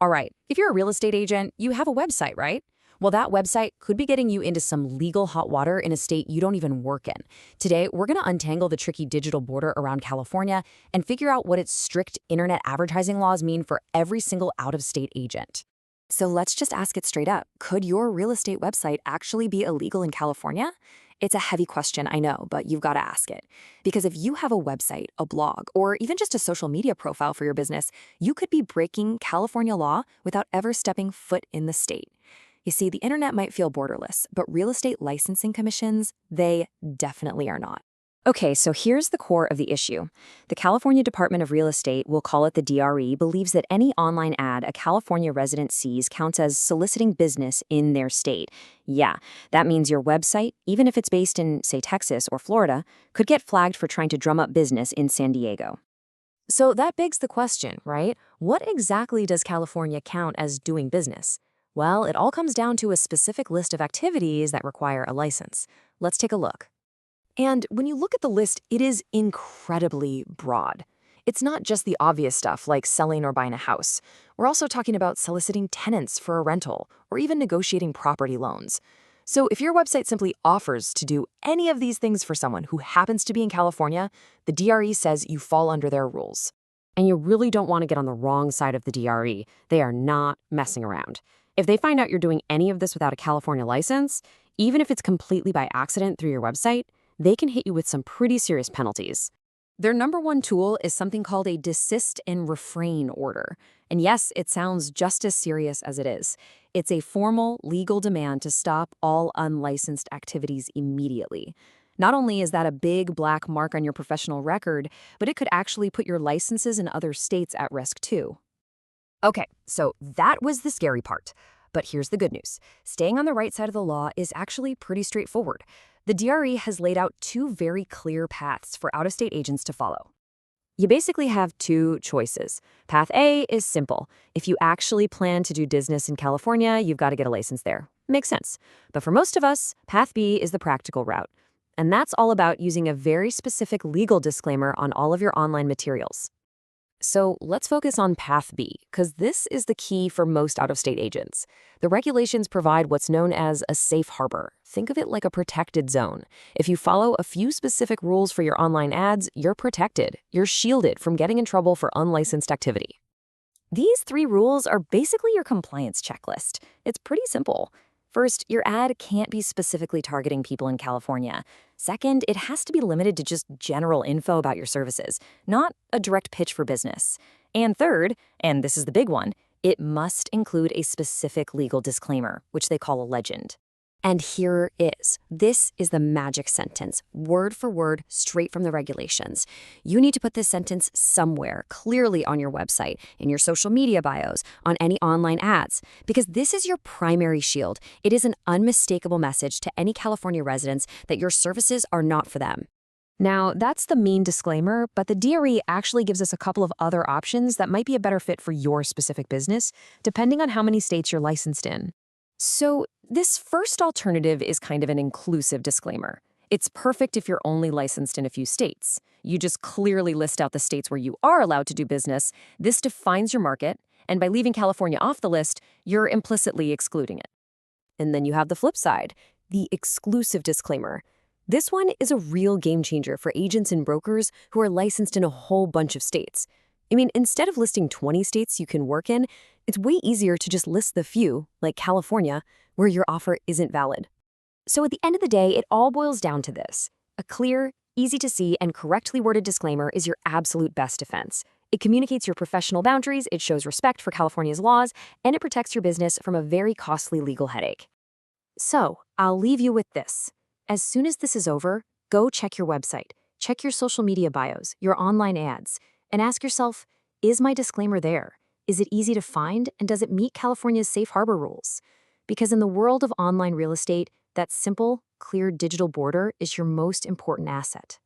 All right, if you're a real estate agent, you have a website, right? Well, that website could be getting you into some legal hot water in a state you don't even work in. Today, we're going to untangle the tricky digital border around California and figure out what its strict internet advertising laws mean for every single out-of-state agent. So let's just ask it straight up. Could your real estate website actually be illegal in California? It's a heavy question, I know, but you've got to ask it. Because if you have a website, a blog, or even just a social media profile for your business, you could be breaking California law without ever stepping foot in the state. You see, the internet might feel borderless, but real estate licensing commissions, they definitely are not. Okay, so here's the core of the issue. The California Department of Real Estate, we'll call it the DRE, believes that any online ad a California resident sees counts as soliciting business in their state. Yeah, that means your website, even if it's based in, say, Texas or Florida, could get flagged for trying to drum up business in San Diego. So that begs the question, right? What exactly does California count as doing business? Well, it all comes down to a specific list of activities that require a license. Let's take a look. And when you look at the list, it is incredibly broad. It's not just the obvious stuff like selling or buying a house. We're also talking about soliciting tenants for a rental or even negotiating property loans. So if your website simply offers to do any of these things for someone who happens to be in California, the DRE says you fall under their rules. And you really don't want to get on the wrong side of the DRE. They are not messing around. If they find out you're doing any of this without a California license, even if it's completely by accident through your website, they can hit you with some pretty serious penalties. Their number one tool is something called a desist and refrain order. And yes, it sounds just as serious as it is. It's a formal legal demand to stop all unlicensed activities immediately. Not only is that a big black mark on your professional record, but it could actually put your licenses in other states at risk too. Okay, so that was the scary part. But here's the good news. Staying on the right side of the law is actually pretty straightforward. The DRE has laid out two very clear paths for out-of-state agents to follow. You basically have two choices. Path A is simple. If you actually plan to do business in California, you've got to get a license there. Makes sense. But for most of us, Path B is the practical route. And that's all about using a very specific legal disclaimer on all of your online materials. So let's focus on Path B, because this is the key for most out-of-state agents. The regulations provide what's known as a safe harbor. Think of it like a protected zone. If you follow a few specific rules for your online ads, you're protected. You're shielded from getting in trouble for unlicensed activity. These three rules are basically your compliance checklist. It's pretty simple. First, your ad can't be specifically targeting people in California. Second, it has to be limited to just general info about your services, not a direct pitch for business. And third, and this is the big one, it must include a specific legal disclaimer, which they call a legend. And here is. This is the magic sentence, word for word, straight from the regulations. You need to put this sentence somewhere, clearly on your website, in your social media bios, on any online ads, because this is your primary shield. It is an unmistakable message to any California residents that your services are not for them. Now, that's the main disclaimer, but the DRE actually gives us a couple of other options that might be a better fit for your specific business, depending on how many states you're licensed in. So this first alternative is kind of an inclusive disclaimer. It's perfect if you're only licensed in a few states. You just clearly list out the states where you are allowed to do business. This defines your market, and by leaving California off the list, you're implicitly excluding it. And then you have the flip side, the exclusive disclaimer. This one is a real game changer for agents and brokers who are licensed in a whole bunch of states. I mean, instead of listing 20 states you can work in, it's way easier to just list the few, like California, where your offer isn't valid. So at the end of the day, it all boils down to this. A clear, easy to see, and correctly worded disclaimer is your absolute best defense. It communicates your professional boundaries, it shows respect for California's laws, and it protects your business from a very costly legal headache. So, I'll leave you with this. As soon as this is over, go check your website, check your social media bios, your online ads, and ask yourself, is my disclaimer there? Is it easy to find, and does it meet California's safe harbor rules? Because in the world of online real estate, that simple, clear digital border is your most important asset.